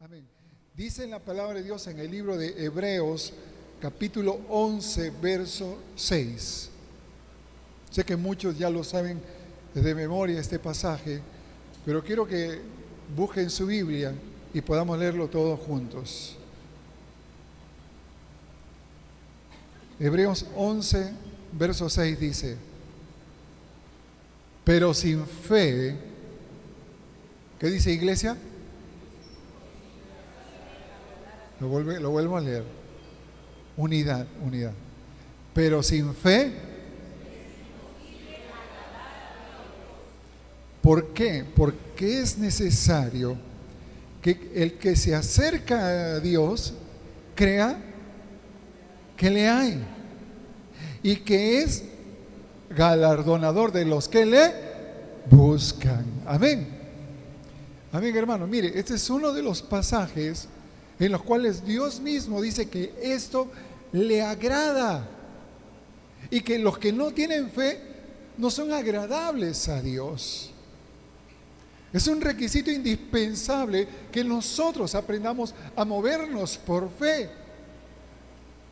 Amén. Dice en la palabra de Dios en el libro de Hebreos, capítulo 11, verso 6. Sé que muchos ya lo saben de memoria este pasaje, pero quiero que busquen su Biblia y podamos leerlo todos juntos. Hebreos 11, verso 6 dice: pero sin fe, ¿qué dice, iglesia? Lo vuelvo a leer. Unidad. Pero sin fe, ¿por qué? Porque es necesario que el que se acerca a Dios crea que le hay y que es galardonador de los que le buscan. Amén. Amén, hermano. Mire, este es uno de los pasajes en los cuales Dios mismo dice que esto le agrada y que los que no tienen fe no son agradables a Dios. Es un requisito indispensable que nosotros aprendamos a movernos por fe.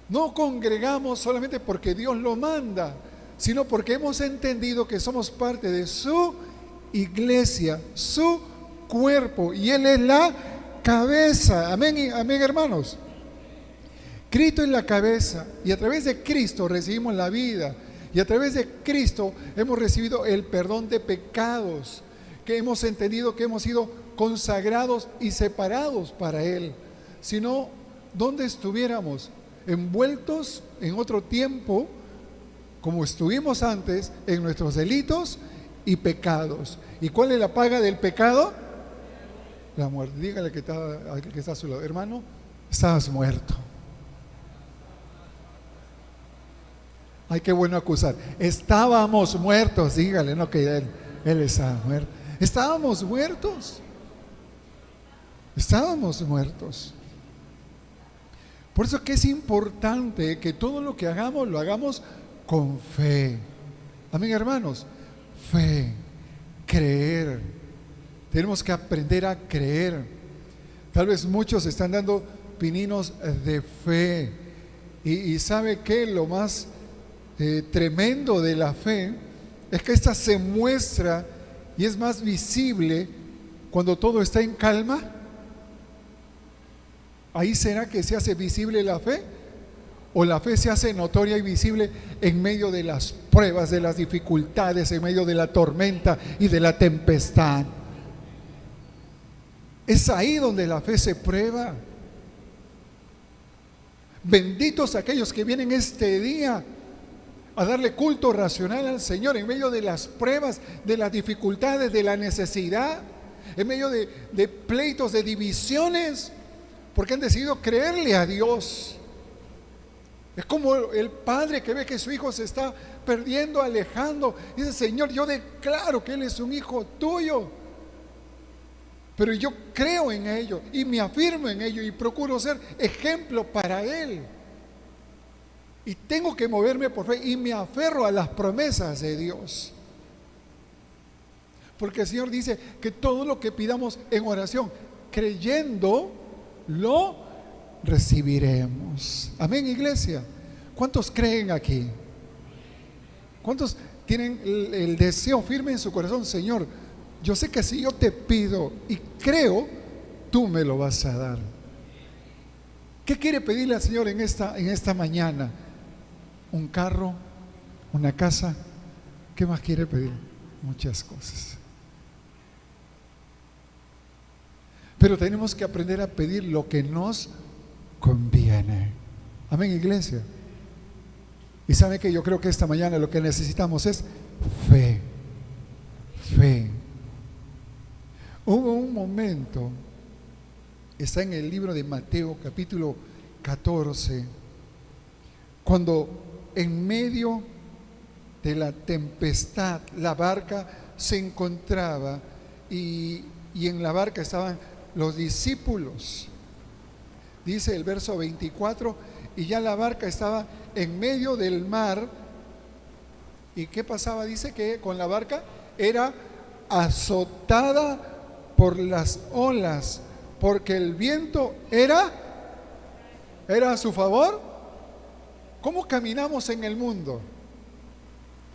No congregamos solamente porque Dios lo manda, sino porque hemos entendido que somos parte de su iglesia, su cuerpo, y Él es la cabeza. Amén, amén, hermanos. Cristo es la cabeza, y a través de Cristo recibimos la vida, y a través de Cristo hemos recibido el perdón de pecados, que hemos entendido que hemos sido consagrados y separados para Él. Si no, ¿dónde estuviéramos? Envueltos en otro tiempo, como estuvimos antes, en nuestros delitos y pecados. ¿Y cuál es la paga del pecado? La muerte. Dígale que está a su lado: hermano, estabas muerto. Ay, qué bueno acusar. Estábamos muertos. Dígale, no que él estaba muerto. Estábamos muertos. Estábamos muertos. Por eso que es importante que todo lo que hagamos lo hagamos con fe. Amén, hermanos. Fe, creer. Tenemos que aprender a creer. Tal vez muchos están dando pininos de fe. Y ¿sabe qué? Lo más tremendo de la fe es que esta se muestra y es más visible cuando todo está en calma. ¿Ahí será que se hace visible la fe? ¿O la fe se hace notoria y visible en medio de las pruebas, de las dificultades, en medio de la tormenta y de la tempestad? Es ahí donde la fe se prueba. Benditos aquellos que vienen este día a darle culto racional al Señor en medio de las pruebas, de las dificultades, de la necesidad, en medio de pleitos, de divisiones, porque han decidido creerle a Dios. Es como el padre que ve que su hijo se está perdiendo, alejando. Dice: Señor, yo declaro que él es un hijo tuyo, pero yo creo en ello y me afirmo en ello y procuro ser ejemplo para él. Y tengo que moverme por fe y me aferro a las promesas de Dios. Porque el Señor dice que todo lo que pidamos en oración, creyendo, lo recibiremos. Amén, iglesia. ¿Cuántos creen aquí? ¿Cuántos tienen el deseo firme en su corazón? Señor, yo sé que si yo te pido y creo, tú me lo vas a dar. ¿Qué quiere pedirle al Señor en esta mañana? ¿Un carro? ¿Una casa? ¿Qué más quiere pedir? Muchas cosas. Pero tenemos que aprender a pedir lo que nos conviene. Amén, iglesia. Y sabe que yo creo que esta mañana lo que necesitamos es fe. Fe. Hubo un momento, está en el libro de Mateo capítulo 14, cuando en medio de la tempestad la barca se encontraba y en la barca estaban los discípulos. Dice el verso 24: y ya la barca estaba en medio del mar. ¿Y qué pasaba? Dice que con la barca era azotada por las olas, porque el viento era a su favor. ¿Cómo caminamos en el mundo?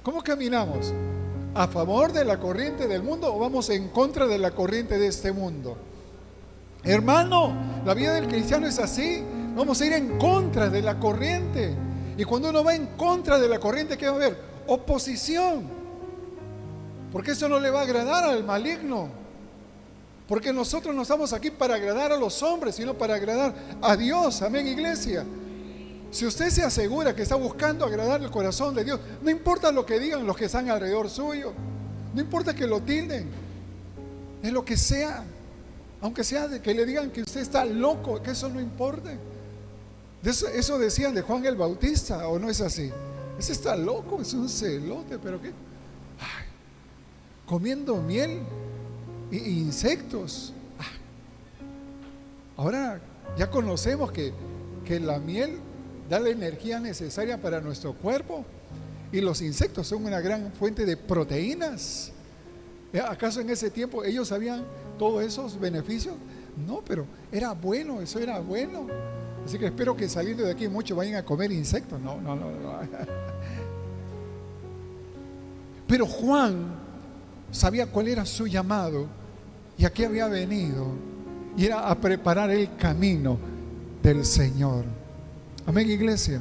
¿Cómo caminamos? ¿A favor de la corriente del mundo o vamos en contra de la corriente de este mundo? Hermano, la vida del cristiano es así. Vamos a ir en contra de la corriente. Y cuando uno va en contra de la corriente, ¿qué va a haber? Oposición. Porque eso no le va a agradar al maligno. Porque nosotros no estamos aquí para agradar a los hombres, sino para agradar a Dios. Amén, iglesia. Si usted se asegura que está buscando agradar el corazón de Dios, no importa lo que digan los que están alrededor suyo, no importa que lo tilden, es lo que sea, aunque sea de que le digan que usted está loco, que eso no importa. Eso decían de Juan el Bautista, ¿o no es así? Ese está loco, es un celote, pero ¿qué? Ay, comiendo miel e insectos. Ay. Ahora ya conocemos que la miel da la energía necesaria para nuestro cuerpo y los insectos son una gran fuente de proteínas. ¿Acaso en ese tiempo ellos sabían todos esos beneficios? No, pero era bueno, eso era bueno. Así que espero que saliendo de aquí muchos vayan a comer insectos. No. Pero Juan sabía cuál era su llamado y a qué había venido, y era a preparar el camino del Señor. Amén, iglesia.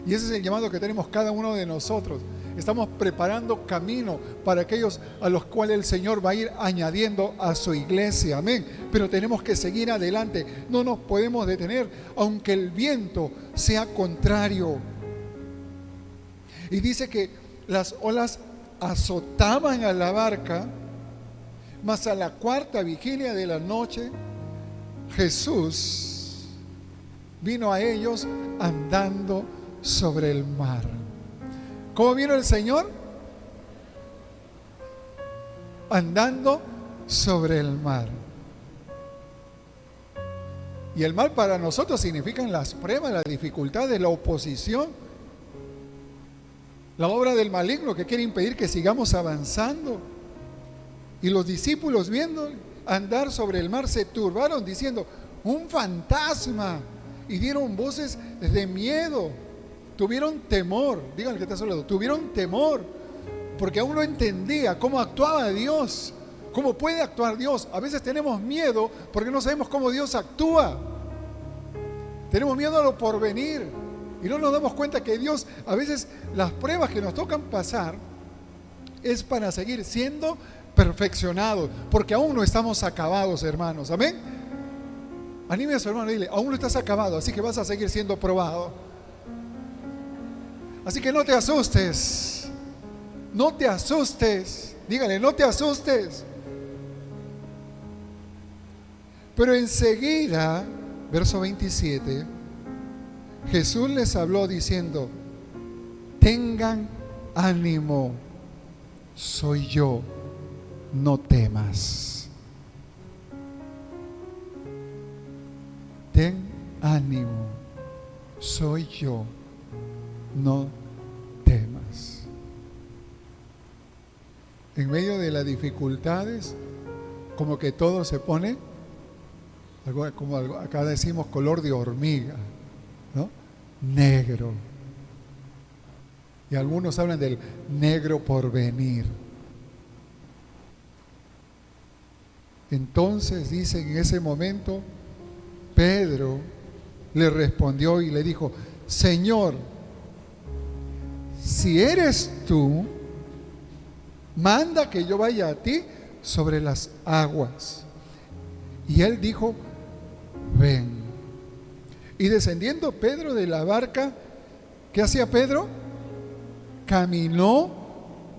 Y ese es el llamado que tenemos cada uno de nosotros. Estamos preparando camino para aquellos a los cuales el Señor va a ir añadiendo a su iglesia. Amén. Pero tenemos que seguir adelante. No nos podemos detener, aunque el viento sea contrario. Y dice que las olas azotaban a la barca, mas a la cuarta vigilia de la noche, Jesús vino a ellos andando sobre el mar. ¿Cómo vino el Señor? Andando sobre el mar. Y el mar para nosotros significan las pruebas, las dificultades, la oposición, la obra del maligno que quiere impedir que sigamos avanzando. Y los discípulos, viendo andar sobre el mar, se turbaron diciendo: un fantasma. Y dieron voces de miedo. Tuvieron temor. Díganle que está hablando. Tuvieron temor porque aún no entendía cómo actuaba Dios, cómo puede actuar Dios. A veces tenemos miedo porque no sabemos cómo Dios actúa. Tenemos miedo a lo porvenir y no nos damos cuenta que Dios, a veces las pruebas que nos tocan pasar es para seguir siendo perfeccionados, porque aún no estamos acabados, hermanos. Amén. Anime a su hermano y dile: aún no estás acabado, así que vas a seguir siendo probado. Así que no te asustes. No te asustes. Dígale: no te asustes. Pero enseguida, verso 27, Jesús les habló diciendo: tengan ánimo, soy yo, no temas. Ten ánimo, soy yo, no temas. En medio de las dificultades, como que todo se pone, como acá decimos, color de hormiga, ¿no? Negro. Y algunos hablan del negro por venir. Entonces dice, en ese momento Pedro le respondió y le dijo: Señor, si eres tú, manda que yo vaya a ti sobre las aguas. Y él dijo: ven. Y descendiendo Pedro de la barca, ¿qué hacía Pedro? Caminó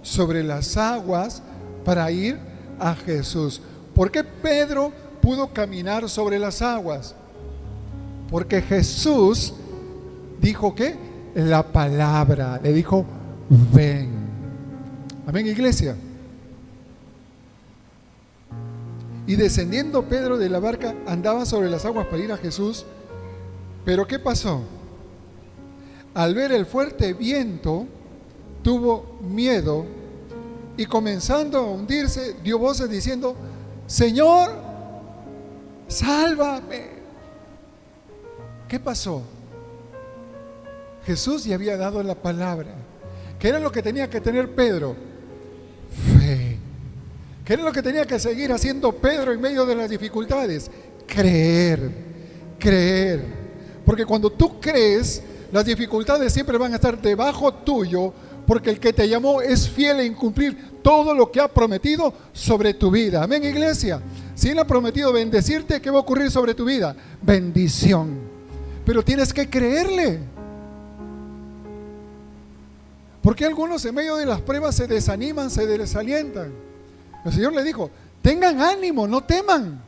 sobre las aguas para ir a Jesús. ¿Por qué Pedro pudo caminar sobre las aguas? Porque Jesús dijo que la palabra, le dijo: ven. Amén, iglesia. Y descendiendo Pedro de la barca, andaba sobre las aguas para ir a Jesús. Pero ¿qué pasó? Al ver el fuerte viento, tuvo miedo y, comenzando a hundirse, dio voces diciendo: Señor, sálvame. ¿Qué pasó? Jesús ya había dado la palabra. ¿Qué era lo que tenía que tener Pedro? Fe. ¿Qué era lo que tenía que seguir haciendo Pedro en medio de las dificultades? Creer, creer. Porque cuando tú crees, las dificultades siempre van a estar debajo tuyo, porque el que te llamó es fiel en cumplir todo lo que ha prometido sobre tu vida. Amén, iglesia. Si Él ha prometido bendecirte, ¿qué va a ocurrir sobre tu vida? Bendición. Pero tienes que creerle. Porque algunos en medio de las pruebas se desaniman, se desalientan. El Señor le dijo, tengan ánimo, no teman.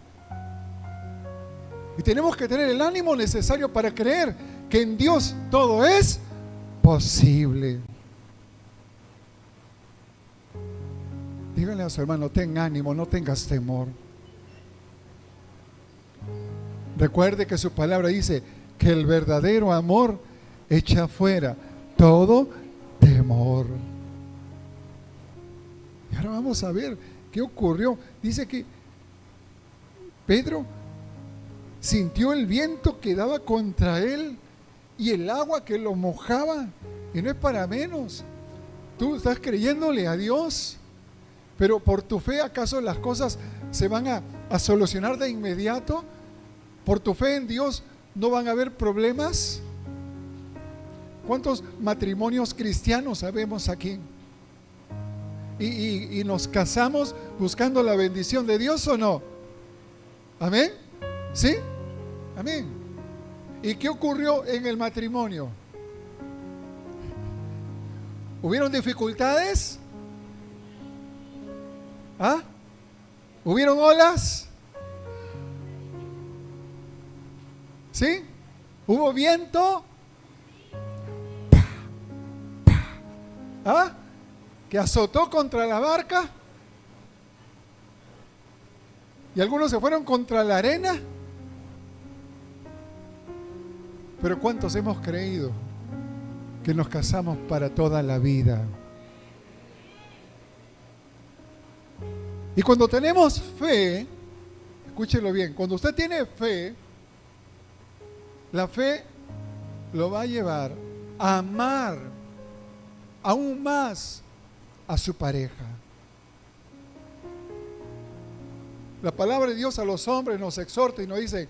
Y tenemos que tener el ánimo necesario para creer que en Dios todo es posible. Díganle a su hermano, ten ánimo, no tengas temor. Recuerde que su palabra dice que el verdadero amor echa fuera todo temor. Y ahora vamos a ver qué ocurrió. Dice que Pedro sintió el viento que daba contra él y el agua que lo mojaba. Y no es para menos. Tú estás creyéndole a Dios, pero por tu fe, ¿acaso las cosas se van a solucionar de inmediato? Por tu fe en Dios, ¿no van a haber problemas? ¿Cuántos matrimonios cristianos sabemos aquí? Y nos casamos buscando la bendición de Dios, ¿o no? ¿Amén? ¿Sí? Amén. ¿Y qué ocurrió en el matrimonio? ¿Hubieron dificultades? ¿Ah? ¿Hubieron olas? ¿Sí? ¿Hubo viento? ¿Ah? ¿Que azotó contra la barca? ¿Y algunos se fueron contra la arena? Pero ¿cuántos hemos creído que nos casamos para toda la vida? Y cuando tenemos fe, escúchelo bien, cuando usted tiene fe, la fe lo va a llevar a amar aún más a su pareja. La palabra de Dios a los hombres nos exhorta y nos dice,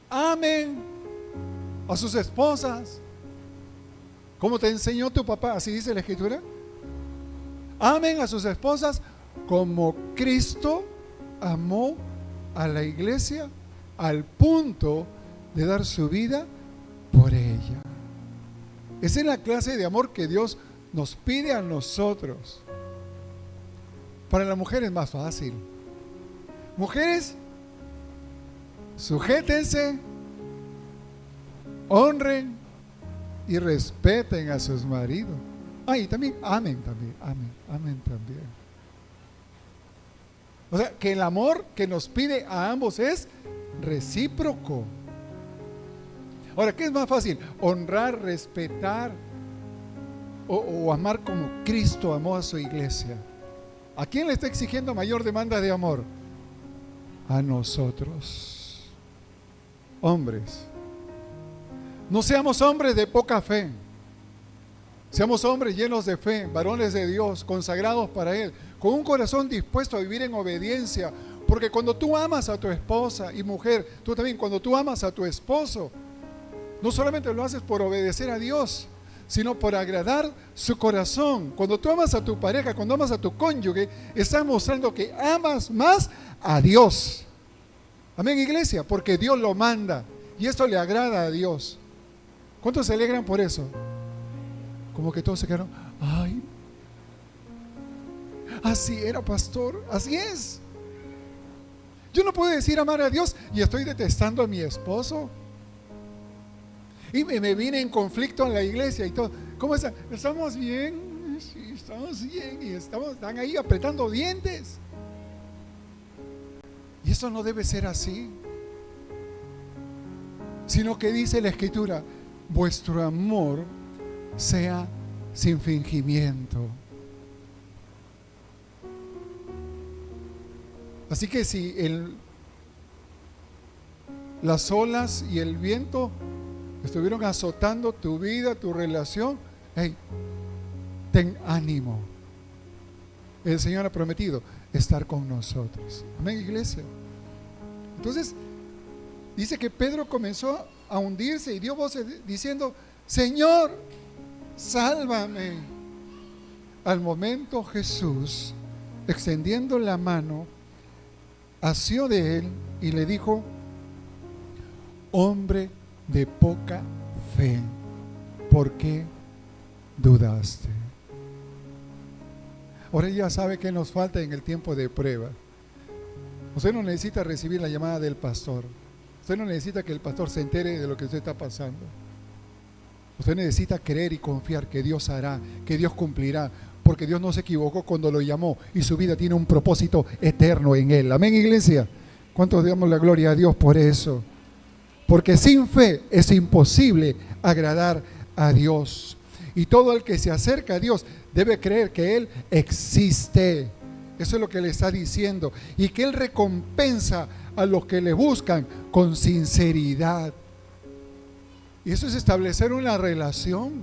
amen a sus esposas como te enseñó tu papá, así dice la Escritura. Amen a sus esposas como Cristo amó a la iglesia al punto de dar su vida por ella. Esa es la clase de amor que Dios nos pide a nosotros. Para la mujer es más fácil. Mujeres, sujétense, honren y respeten a sus maridos. Y también amen también. O sea, que el amor que nos pide a ambos es recíproco. Ahora, ¿qué es más fácil? Honrar, respetar o amar como Cristo amó a su iglesia. ¿A quién le está exigiendo mayor demanda de amor? A nosotros, hombres. No seamos hombres de poca fe. Seamos hombres llenos de fe, varones de Dios, consagrados para Él, con un corazón dispuesto a vivir en obediencia. Porque cuando tú amas a tu esposa y mujer, tú también, cuando tú amas a tu esposo, no solamente lo haces por obedecer a Dios, sino por agradar su corazón. Cuando tú amas a tu pareja, cuando amas a tu cónyuge, estás mostrando que amas más a Dios. Amén, iglesia, porque Dios lo manda y esto le agrada a Dios. ¿Cuántos se alegran por eso? Como que todos se quedaron, ay, así era, pastor, así es. Yo no puedo decir amar a Dios y estoy detestando a mi esposo. Y me vine en conflicto en la iglesia y todo. ¿Cómo está? ¿Estamos bien? Sí, estamos bien. Y están ahí apretando dientes. Y eso no debe ser así. Sino que dice la Escritura, vuestro amor sea sin fingimiento. Así que si las olas y el viento estuvieron azotando tu vida, tu relación, hey, ten ánimo. El Señor ha prometido estar con nosotros. Amén, iglesia. Entonces, dice que Pedro comenzó a hundirse y dio voces diciendo: Señor, sálvame. Al momento Jesús, extendiendo la mano, asió de él y le dijo: hombre de poca fe, ¿por qué dudaste? Ahora ya sabe que nos falta en el tiempo de prueba. Usted no necesita recibir la llamada del pastor. Usted no necesita que el pastor se entere de lo que usted está pasando. Usted necesita creer y confiar que Dios hará, que Dios cumplirá, porque Dios no se equivocó cuando lo llamó y su vida tiene un propósito eterno en Él. Amén, iglesia. ¿Cuántos damos la gloria a Dios por eso? Porque sin fe es imposible agradar a Dios. Y todo el que se acerca a Dios debe creer que Él existe. Eso es lo que le está diciendo. Y que Él recompensa a los que le buscan con sinceridad. Y eso es establecer una relación.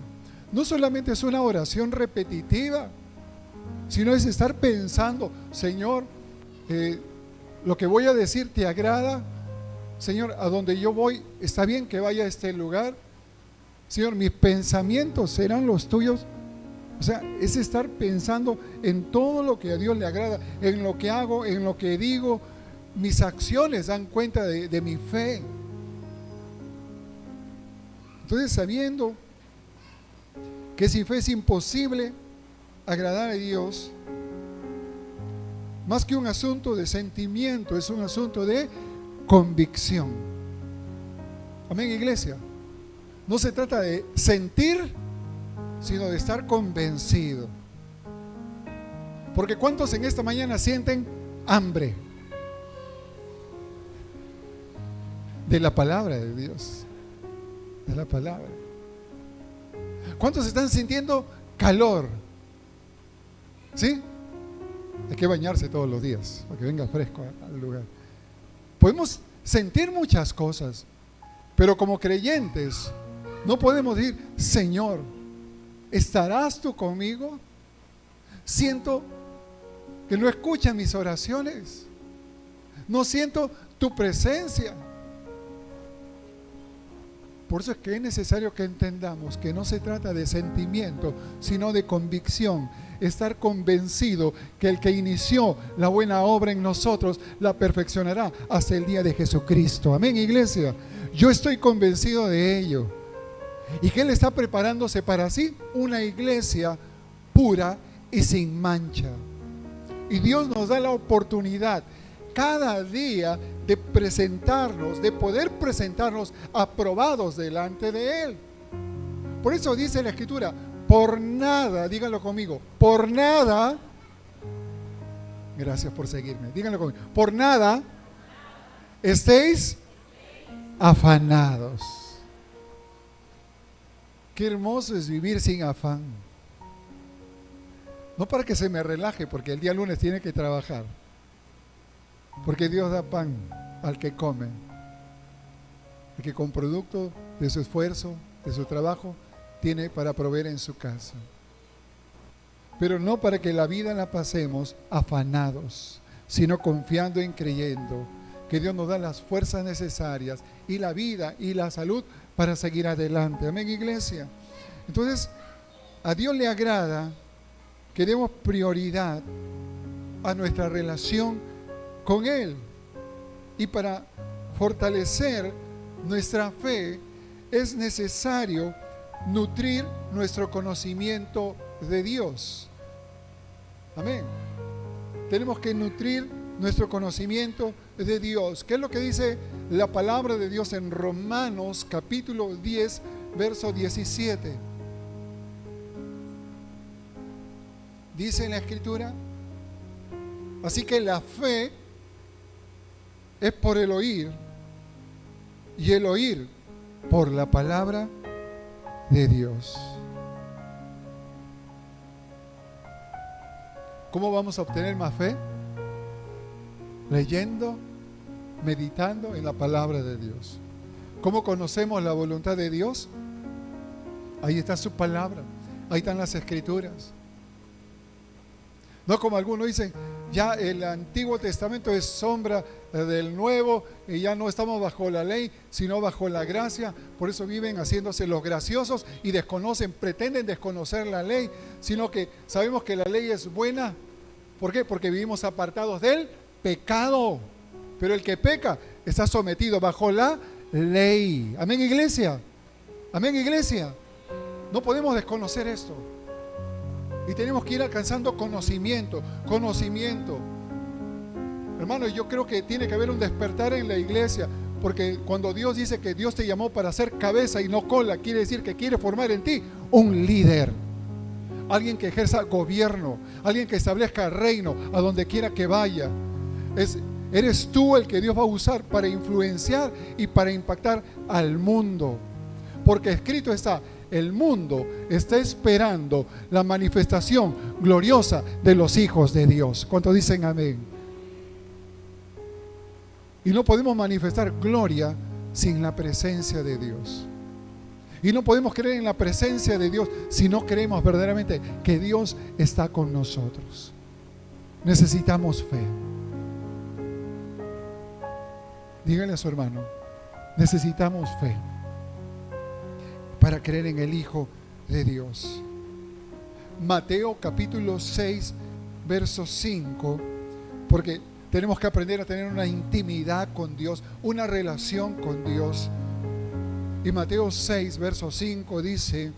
No solamente es una oración repetitiva, sino es estar pensando: Señor, lo que voy a decir te agrada. Señor, a donde yo voy, ¿está bien que vaya a este lugar? Señor, mis pensamientos serán los tuyos. O sea, es estar pensando en todo lo que a Dios le agrada, en lo que hago, en lo que digo. Mis acciones dan cuenta de mi fe. Entonces, sabiendo que sin fe es imposible agradar a Dios, más que un asunto de sentimiento, es un asunto de convicción. Amén, iglesia. No se trata de sentir, sino de estar convencido. Porque ¿cuántos en esta mañana sienten hambre de la palabra de Dios? De la palabra. ¿Cuántos están sintiendo calor? ¿Sí? Hay que bañarse todos los días para que venga fresco al lugar. Podemos sentir muchas cosas, pero como creyentes no podemos decir: Señor, ¿estarás tú conmigo? Siento que no escuchan mis oraciones. No siento tu presencia. Por eso es que es necesario que entendamos que no se trata de sentimiento, sino de convicción. Estar convencido que el que inició la buena obra en nosotros la perfeccionará hasta el día de Jesucristo. Amén, iglesia. Yo estoy convencido de ello. Y que Él está preparándose para sí una iglesia pura y sin mancha. Y Dios nos da la oportunidad cada día de presentarnos, de poder presentarnos aprobados delante de Él. Por eso dice la Escritura: por nada, díganlo conmigo, por nada, gracias por seguirme, díganlo conmigo, por nada estéis afanados. Qué hermoso es vivir sin afán. No para que se me relaje, porque el día lunes tiene que trabajar. Porque Dios da pan al que come, el que con producto de su esfuerzo, de su trabajo, tiene para proveer en su casa. Pero no para que la vida la pasemos afanados, sino confiando y creyendo que Dios nos da las fuerzas necesarias y la vida y la salud para seguir adelante. Amén, iglesia. Entonces, a Dios le agrada que demos prioridad a nuestra relación con Él. Y para fortalecer nuestra fe es necesario nutrir nuestro conocimiento de Dios. Amén. Tenemos que nutrir nuestro conocimiento de Dios. ¿Qué es lo que dice la palabra de Dios en Romanos capítulo 10, verso 17? Dice en la Escritura: así que la fe es por el oír, y el oír por la palabra de Dios. ¿Cómo vamos a obtener más fe? Leyendo meditando en la palabra de Dios. ¿Cómo conocemos la voluntad de Dios? Ahí está su palabra, ahí están las escrituras. No como algunos dicen, ya el Antiguo Testamento es sombra del Nuevo y ya no estamos bajo la ley, sino bajo la gracia. Por eso viven haciéndose los graciosos y pretenden desconocer la ley, sino que sabemos que la ley es buena. ¿Por qué? Porque vivimos apartados del pecado. Pero el que peca está sometido bajo la ley. Amén, iglesia. Amén, iglesia. No podemos desconocer esto. Y tenemos que ir alcanzando conocimiento. Hermano, yo creo que tiene que haber un despertar en la iglesia, porque cuando Dios dice que Dios te llamó para ser cabeza y no cola, quiere decir que quiere formar en ti un líder, alguien que ejerza gobierno, alguien que establezca reino a donde quiera que vaya. Eres tú el que Dios va a usar para influenciar y para impactar al mundo, porque escrito está: el mundo está esperando la manifestación gloriosa de los hijos de Dios. ¿Cuántos dicen amén? Y no podemos manifestar gloria sin la presencia de Dios. Y no podemos creer en la presencia de Dios si no creemos verdaderamente que Dios está con nosotros. Necesitamos fe. Dígale a su hermano, necesitamos fe para creer en el Hijo de Dios. Mateo capítulo 6, verso 5, porque tenemos que aprender a tener una intimidad con Dios, una relación con Dios. Y Mateo 6, verso 5 dice: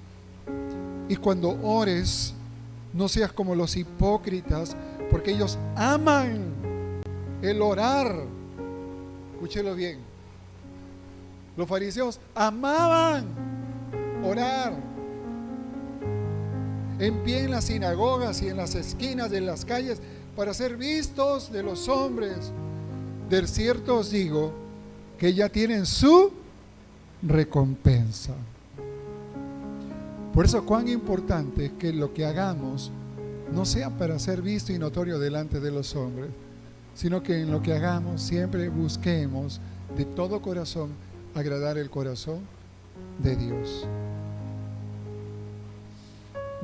y cuando ores, no seas como los hipócritas, porque ellos aman el orar. Escúchelo bien. Los fariseos amaban orar en pie en las sinagogas y en las esquinas de las calles para ser vistos de los hombres. De cierto os digo que ya tienen su recompensa. Por eso cuán importante es que lo que hagamos no sea para ser visto y notorio delante de los hombres, sino que en lo que hagamos siempre busquemos de todo corazón agradar el corazón de Dios.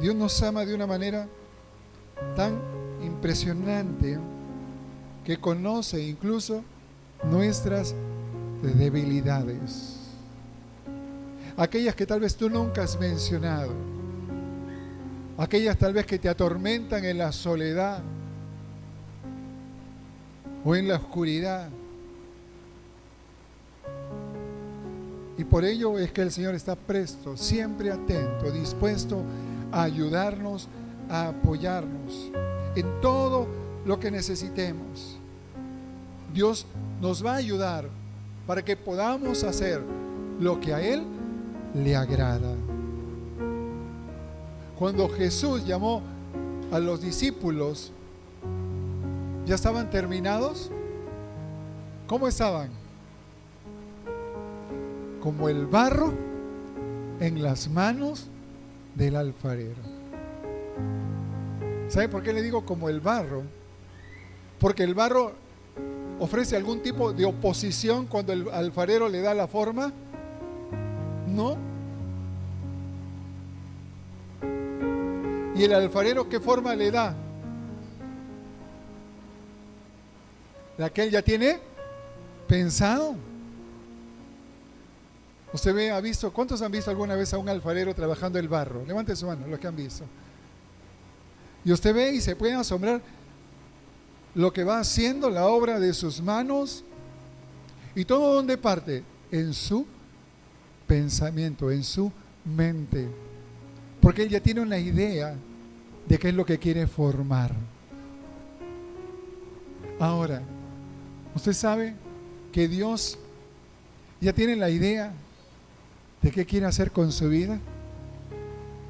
Dios nos ama de una manera tan impresionante que conoce incluso nuestras debilidades, aquellas que tal vez tú nunca has mencionado, aquellas tal vez que te atormentan en la soledad o en la oscuridad. Y por ello es que el Señor está presto, siempre atento, dispuesto a ayudarnos, a apoyarnos en todo lo que necesitemos. Dios nos va a ayudar para que podamos hacer lo que a Él le agrada. Cuando Jesús llamó a los discípulos, ¿ya estaban terminados? ¿Cómo estaban? Como el barro en las manos del alfarero. ¿Sabe por qué le digo como el barro? Porque el barro ofrece algún tipo de oposición cuando el alfarero le da la forma. ¿No? ¿Y el alfarero qué forma le da? La que él ya tiene pensado. Usted ha visto, ¿cuántos han visto alguna vez a un alfarero trabajando el barro? Levante su mano, los que han visto. Y usted ve y se puede asombrar lo que va haciendo, la obra de sus manos. ¿Y todo dónde parte? En su pensamiento, en su mente. Porque él ya tiene una idea de qué es lo que quiere formar. Ahora, usted sabe que Dios ya tiene la idea de qué quiere hacer con su vida.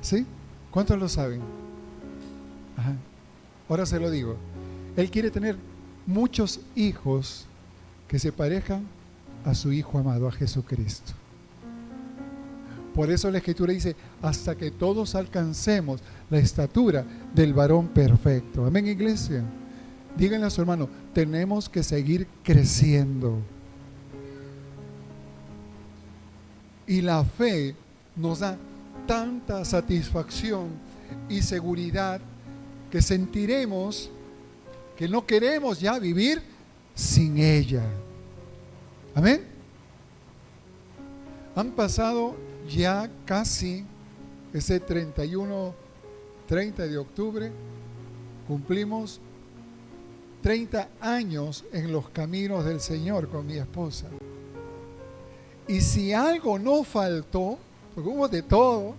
¿Sí? ¿Cuántos lo saben? Ajá. Ahora se lo digo. Él quiere tener muchos hijos que se parezcan a su Hijo amado, a Jesucristo. Por eso la Escritura dice: hasta que todos alcancemos la estatura del varón perfecto. Amén, iglesia. Díganle a su hermano: tenemos que seguir creciendo. Y la fe nos da tanta satisfacción y seguridad que sentiremos que no queremos ya vivir sin ella. Amén. Han pasado ya casi ese 30 de octubre, cumplimos 30 años en los caminos del Señor con mi esposa. Y si algo no faltó, porque hubo de todo,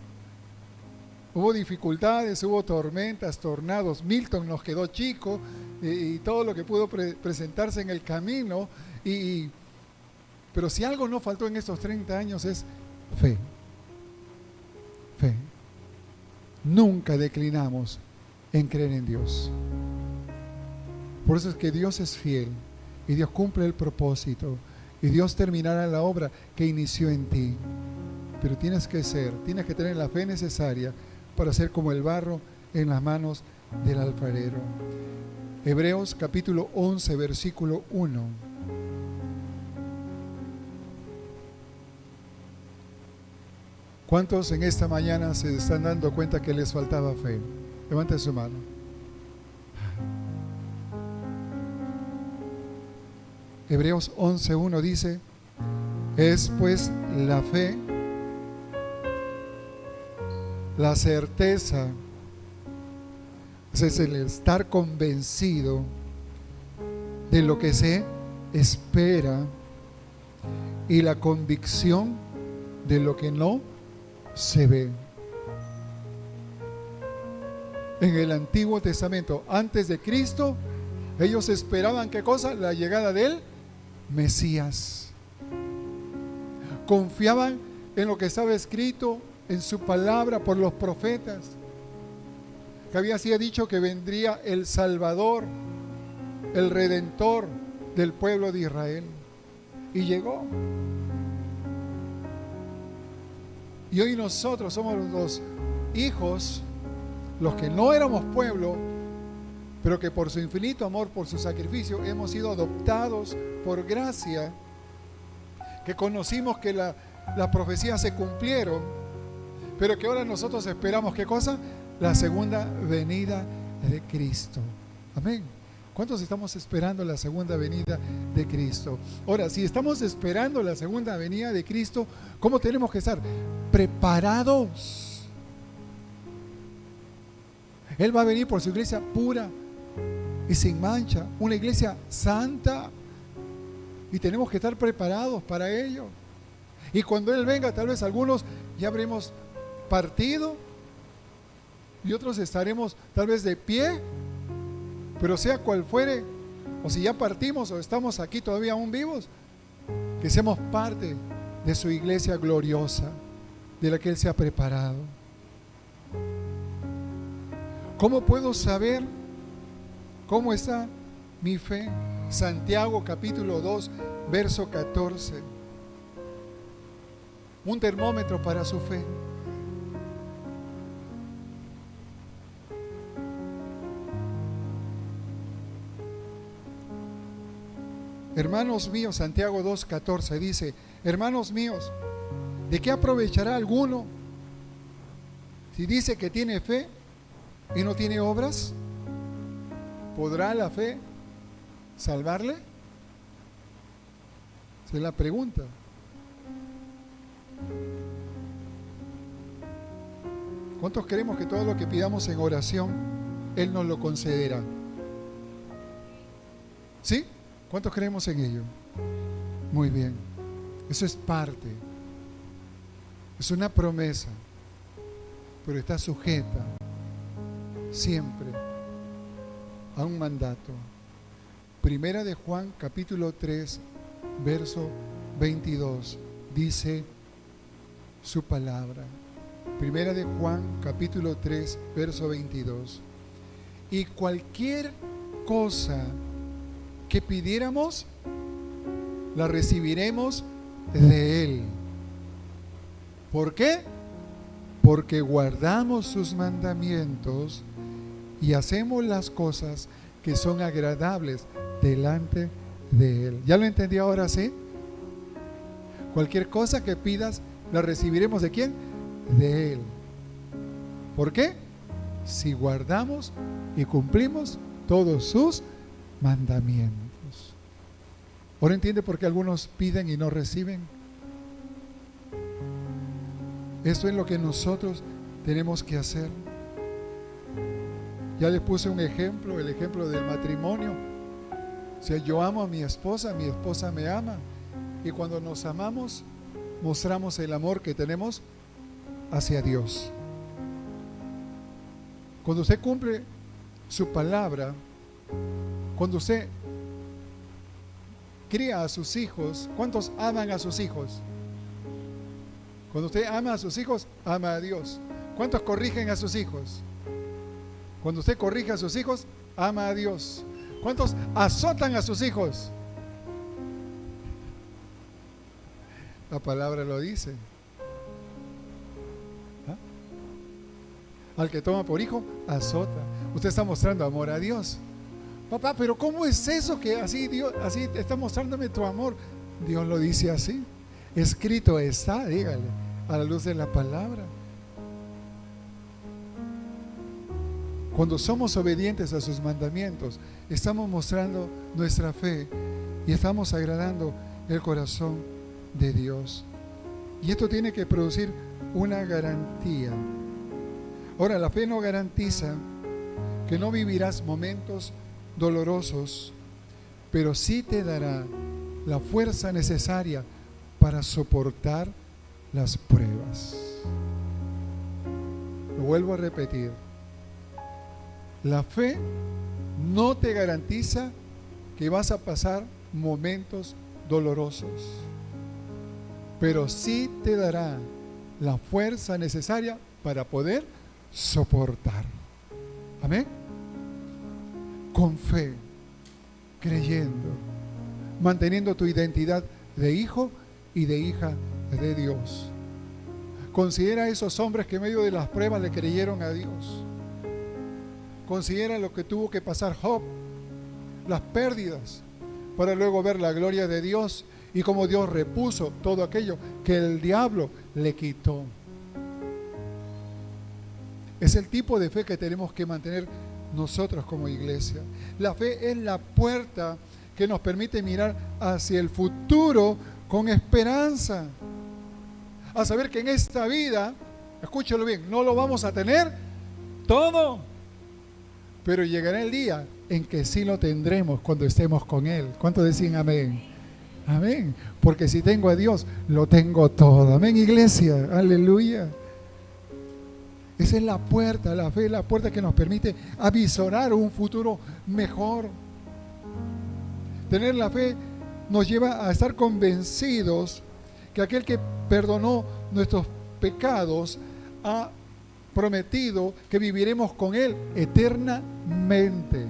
hubo dificultades, hubo tormentas, tornados, Milton nos quedó chico y todo lo que pudo presentarse en el camino, pero si algo no faltó en estos 30 años es fe. Fe. Nunca declinamos en creer en Dios. Por eso es que Dios es fiel y Dios cumple el propósito y Dios terminará la obra que inició en ti. Pero tienes que tener la fe necesaria para ser como el barro en las manos del alfarero. Hebreos capítulo 11, versículo 1. ¿Cuántos en esta mañana se están dando cuenta que les faltaba fe? Levanten su mano. Hebreos 11:1 dice: es pues la fe, la certeza, es el estar convencido de lo que se espera y la convicción de lo que no se ve. En el Antiguo Testamento, antes de Cristo, ellos esperaban, ¿qué cosa? La llegada del Mesías. Confiaban en lo que estaba escrito en su palabra por los profetas, que había sido dicho que vendría el Salvador, el Redentor del pueblo de Israel. Y llegó. Y hoy nosotros somos los hijos, los que no éramos pueblo, pero que por su infinito amor, por su sacrificio, hemos sido adoptados por gracia, que conocimos que las profecías se cumplieron, pero que ahora nosotros esperamos, ¿qué cosa? La segunda venida de Cristo. Amén. ¿Cuántos estamos esperando la segunda venida de Cristo? Ahora, si estamos esperando la segunda venida de Cristo, ¿cómo tenemos que estar? Preparados. Él va a venir por su iglesia pura y sin mancha, una iglesia santa, y tenemos que estar preparados para ello. Y cuando Él venga, tal vez algunos ya habremos partido y otros estaremos tal vez de pie, pero sea cual fuere, o si ya partimos o estamos aquí todavía aún vivos, que seamos parte de su iglesia gloriosa, de la que Él se ha preparado. ¿Cómo puedo saber cómo está mi fe? Santiago capítulo 2, verso 14. Un termómetro para su fe. Hermanos míos, Santiago 2:14 dice: hermanos míos, ¿de qué aprovechará alguno si dice que tiene fe y no tiene obras? ¿Podrá la fe salvarle? Esa es la pregunta. ¿Cuántos creemos que todo lo que pidamos en oración Él nos lo concederá? ¿Sí? ¿Cuántos creemos en ello? Muy bien. Eso es parte. Es una promesa, pero está sujeta siempre a un mandato. Primera de Juan capítulo 3, verso 22, dice su palabra. Primera de Juan capítulo 3, verso 22. Y cualquier cosa que pidiéramos, la recibiremos de Él. ¿Por qué? Porque guardamos sus mandamientos y hacemos las cosas que son agradables delante de Él. ¿Ya lo entendí ahora, sí? Cualquier cosa que pidas La recibiremos ¿de quién? De Él. ¿Por qué? Si guardamos y cumplimos todos sus mandamientos. ¿Ahora entiende por qué algunos piden y no reciben? Esto es lo que nosotros tenemos que hacer. Ya les puse un ejemplo, el ejemplo del matrimonio. O sea, yo amo a mi esposa me ama. Y cuando nos amamos, mostramos el amor que tenemos hacia Dios. Cuando usted cumple su palabra, cuando usted cría a sus hijos, ¿cuántos aman a sus hijos? Cuando usted ama a sus hijos, ama a Dios. ¿Cuántos corrigen a sus hijos? Cuando usted corrige a sus hijos, ama a Dios. ¿Cuántos azotan a sus hijos? La palabra lo dice. Al que toma por hijo, azota. Usted está mostrando amor a Dios. Papá, pero ¿cómo es eso que así Dios, así está mostrándome tu amor? Dios lo dice así. Escrito está, dígale, a la luz de la palabra. Cuando somos obedientes a sus mandamientos, estamos mostrando nuestra fe y estamos agradando el corazón de Dios. Y esto tiene que producir una garantía. Ahora, la fe no garantiza que no vivirás momentos dolorosos, pero sí te dará la fuerza necesaria para soportar las pruebas. Lo vuelvo a repetir. La fe no te garantiza que vas a pasar momentos dolorosos, pero sí te dará la fuerza necesaria para poder soportar. Amén. Con fe, creyendo, manteniendo tu identidad de hijo y de hija de Dios. Considera a esos hombres que en medio de las pruebas le creyeron a Dios. Considera lo que tuvo que pasar Job, las pérdidas, para luego ver la gloria de Dios y cómo Dios repuso todo aquello que el diablo le quitó. Es el tipo de fe que tenemos que mantener nosotros como iglesia. La fe es la puerta que nos permite mirar hacia el futuro con esperanza. A saber que en esta vida, escúchalo bien, no lo vamos a tener todo, pero llegará el día en que sí lo tendremos cuando estemos con Él. ¿Cuántos decían amén? Amén. Porque si tengo a Dios, lo tengo todo. Amén, iglesia. Aleluya. Esa es la puerta, la fe es la puerta que nos permite avisorar un futuro mejor. Tener la fe nos lleva a estar convencidos que aquel que perdonó nuestros pecados ha prometido que viviremos con Él eternamente.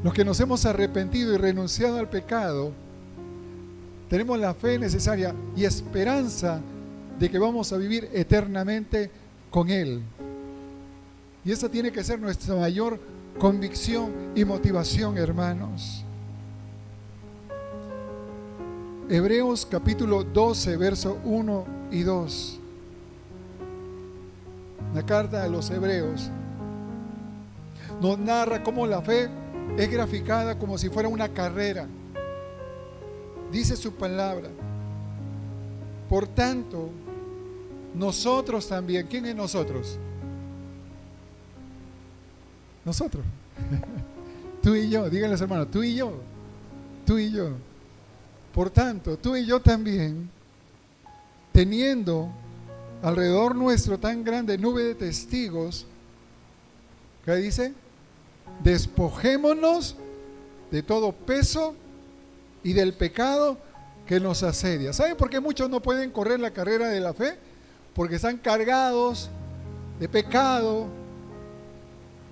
Los que nos hemos arrepentido y renunciado al pecado, tenemos la fe necesaria y esperanza de que vamos a vivir eternamente con Él. Y esa tiene que ser nuestra mayor convicción y motivación, hermanos. Hebreos capítulo 12, verso 1 y 2. La carta a los Hebreos nos narra cómo la fe es graficada como si fuera una carrera. Dice su palabra: por tanto, nosotros también. ¿Quién es nosotros? Nosotros. Tú y yo. Díganles, hermanos, tú y yo. Tú y yo. Por tanto, tú y yo también, teniendo alrededor nuestro tan grande nube de testigos, ¿qué dice? Despojémonos de todo peso y del pecado que nos asedia. ¿Saben por qué muchos no pueden correr la carrera de la fe? Porque están cargados de pecado,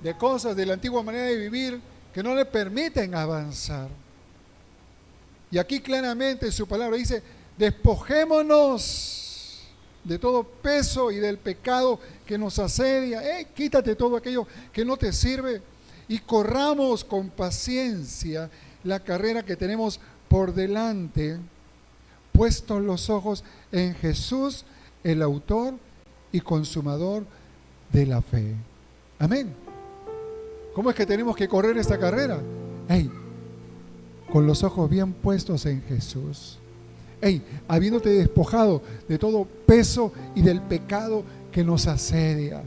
de cosas de la antigua manera de vivir que no le permiten avanzar. Y aquí claramente su palabra dice: despojémonos de todo peso y del pecado que nos asedia. Quítate todo aquello que no te sirve y corramos con paciencia la carrera que tenemos por delante, puestos los ojos en Jesús, el autor y consumador de la fe. Amén. ¿Cómo es que tenemos que correr esta carrera? Con los ojos bien puestos en Jesús. Habiéndote despojado de todo peso y del pecado que nos asedia.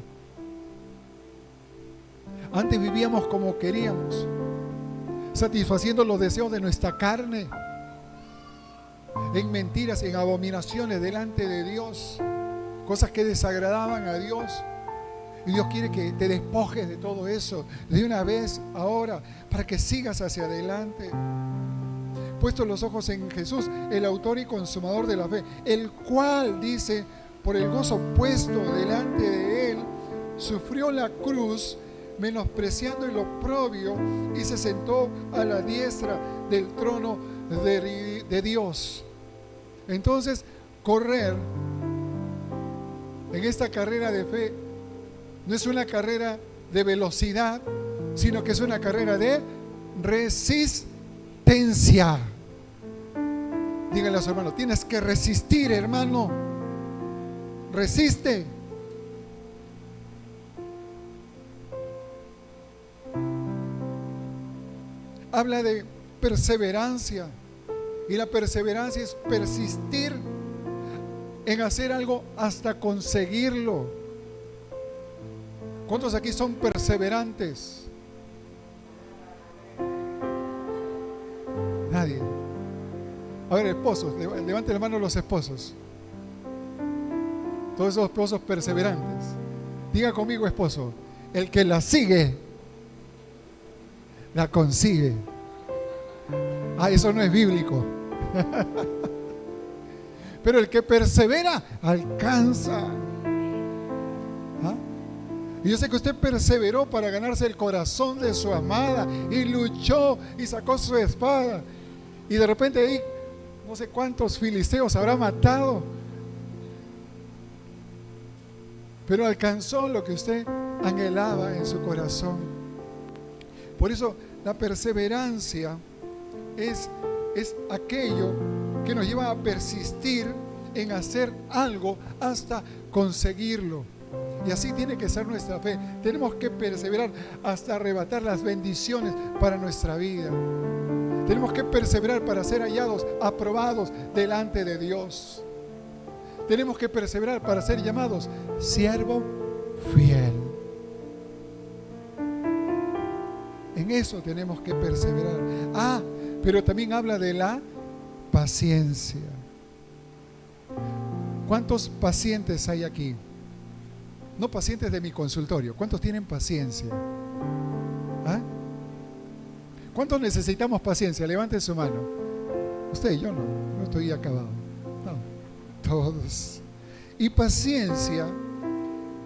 Antes vivíamos como queríamos, satisfaciendo los deseos de nuestra carne, en mentiras, en abominaciones delante de Dios, cosas que desagradaban a Dios. Y Dios quiere que te despojes de todo eso de una vez, ahora, para que sigas hacia adelante. Puestos los ojos en Jesús, el autor y consumador de la fe, el cual, dice, por el gozo puesto delante de él, sufrió la cruz, menospreciando el oprobio, y se sentó a la diestra del trono de Dios. Entonces, correr en esta carrera de fe no es una carrera de velocidad, sino que es una carrera de resistencia. Díganle a su hermano: tienes que resistir, hermano. Resiste. Habla de perseverancia, y la perseverancia es persistir en hacer algo hasta conseguirlo. ¿Cuántos aquí son perseverantes? Nadie. A ver, esposos, levanten la mano los esposos. Todos esos esposos perseverantes. Diga conmigo, esposo: el que la sigue, la consigue. Eso no es bíblico. Pero el que persevera, alcanza. Y yo sé que usted perseveró para ganarse el corazón de su amada, y luchó y sacó su espada, y de repente ahí no sé cuántos filisteos habrá matado, pero alcanzó lo que usted anhelaba en su corazón. Por eso la perseverancia es aquello que nos lleva a persistir en hacer algo hasta conseguirlo. Y así tiene que ser nuestra fe. Tenemos que perseverar hasta arrebatar las bendiciones para nuestra vida. Tenemos que perseverar para ser hallados, aprobados delante de Dios. Tenemos que perseverar para ser llamados siervo fiel. En eso tenemos que perseverar. Pero también habla de la paciencia. ¿Cuántos pacientes hay aquí? No pacientes de mi consultorio. ¿Cuántos tienen paciencia? ¿Cuántos necesitamos paciencia? Levanten su mano. Usted, yo no estoy acabado. No, todos. Y paciencia,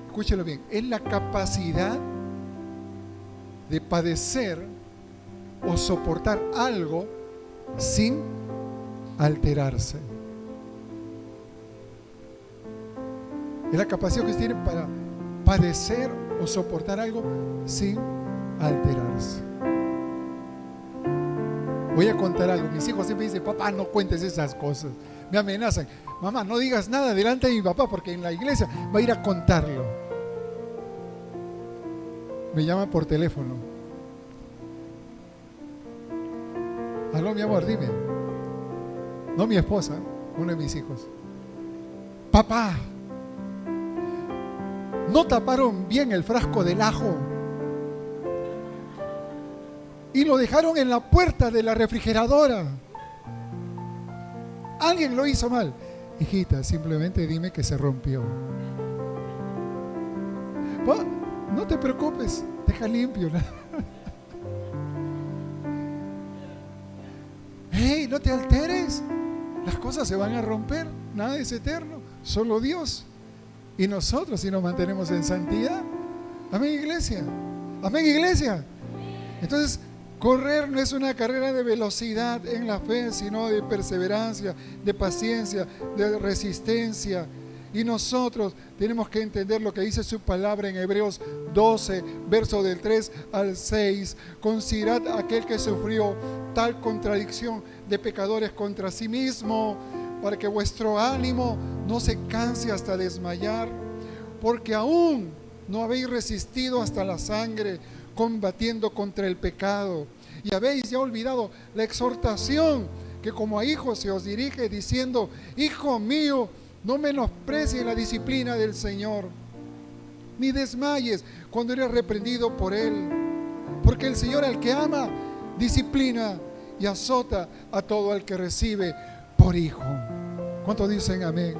escúchelo bien, es la capacidad de padecer o soportar algo sin alterarse. Es la capacidad que usted tiene para padecer o soportar algo sin alterarse. Voy a contar algo. Mis hijos siempre dicen: papá, no cuentes esas cosas. Me amenazan: mamá, no digas nada delante de mi papá, porque en la iglesia va a ir a contarlo. Me llama por teléfono. Aló, mi amor, dime. No, mi esposa, uno de mis hijos. Papá, no taparon bien el frasco del ajo y lo dejaron en la puerta de la refrigeradora. Alguien lo hizo mal. Hijita, simplemente dime que se rompió. No te preocupes, deja limpio. Hey, no te alteres. Las cosas se van a romper. Nada es eterno, solo Dios. Y nosotros, si nos mantenemos en santidad. Amén, iglesia. Amén, iglesia. Entonces, correr no es una carrera de velocidad en la fe, sino de perseverancia, de paciencia, de resistencia. Y nosotros tenemos que entender lo que dice su palabra en Hebreos 12, verso del 3 al 6. Considerad a aquel que sufrió tal contradicción de pecadores contra sí mismo, para que vuestro ánimo no se canse hasta desmayar, porque aún no habéis resistido hasta la sangre, combatiendo contra el pecado, y habéis ya olvidado la exhortación que como a hijos se os dirige, diciendo: hijo mío, no menosprecies la disciplina del Señor, ni desmayes cuando eres reprendido por Él, porque el Señor al que ama disciplina y azota a todo el que recibe por hijo. ¿Cuántos dicen amén?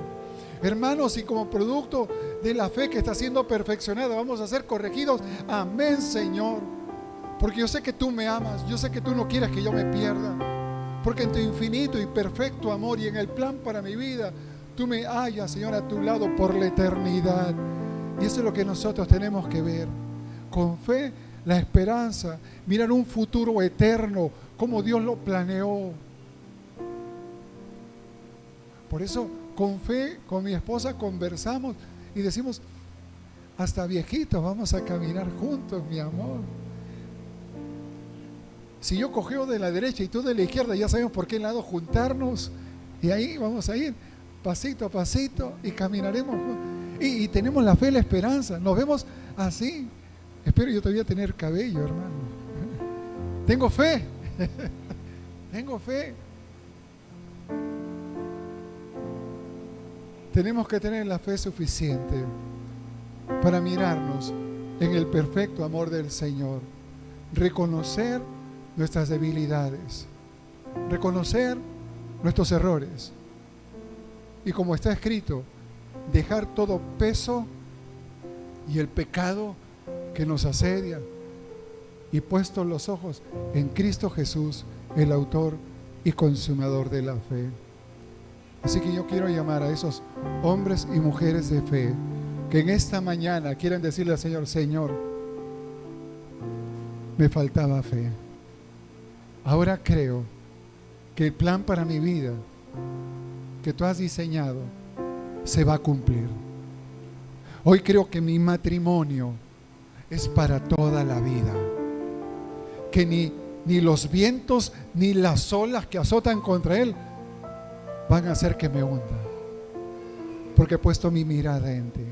Hermanos, y como producto de la fe que está siendo perfeccionada, vamos a ser corregidos. Amén, Señor, porque yo sé que tú me amas, yo sé que tú no quieres que yo me pierda, porque en tu infinito y perfecto amor y en el plan para mi vida, tú me hallas, Señor, a tu lado por la eternidad. Y eso es lo que nosotros tenemos que ver con fe, la esperanza, mirar un futuro eterno como Dios lo planeó. Por eso con fe, con mi esposa conversamos y decimos: hasta viejitos vamos a caminar juntos, mi amor. Si yo cojeo de la derecha y tú de la izquierda, ya sabemos por qué lado juntarnos, y ahí vamos a ir pasito a pasito y caminaremos. Y tenemos la fe y la esperanza. Nos vemos así. Espero yo todavía tener cabello, hermano. Tengo fe. Tengo fe. Tenemos que tener la fe suficiente para mirarnos en el perfecto amor del Señor, reconocer nuestras debilidades, reconocer nuestros errores, y como está escrito, dejar todo peso y el pecado que nos asedia, y puestos los ojos en Cristo Jesús, el autor y consumador de la fe. Así que yo quiero llamar a esos hombres y mujeres de fe que en esta mañana quieren decirle al Señor: Señor, me faltaba fe. Ahora creo que el plan para mi vida que tú has diseñado se va a cumplir. Hoy creo que mi matrimonio es para toda la vida, que ni los vientos ni las olas que azotan contra él van a hacer que me hunda, porque he puesto mi mirada en ti.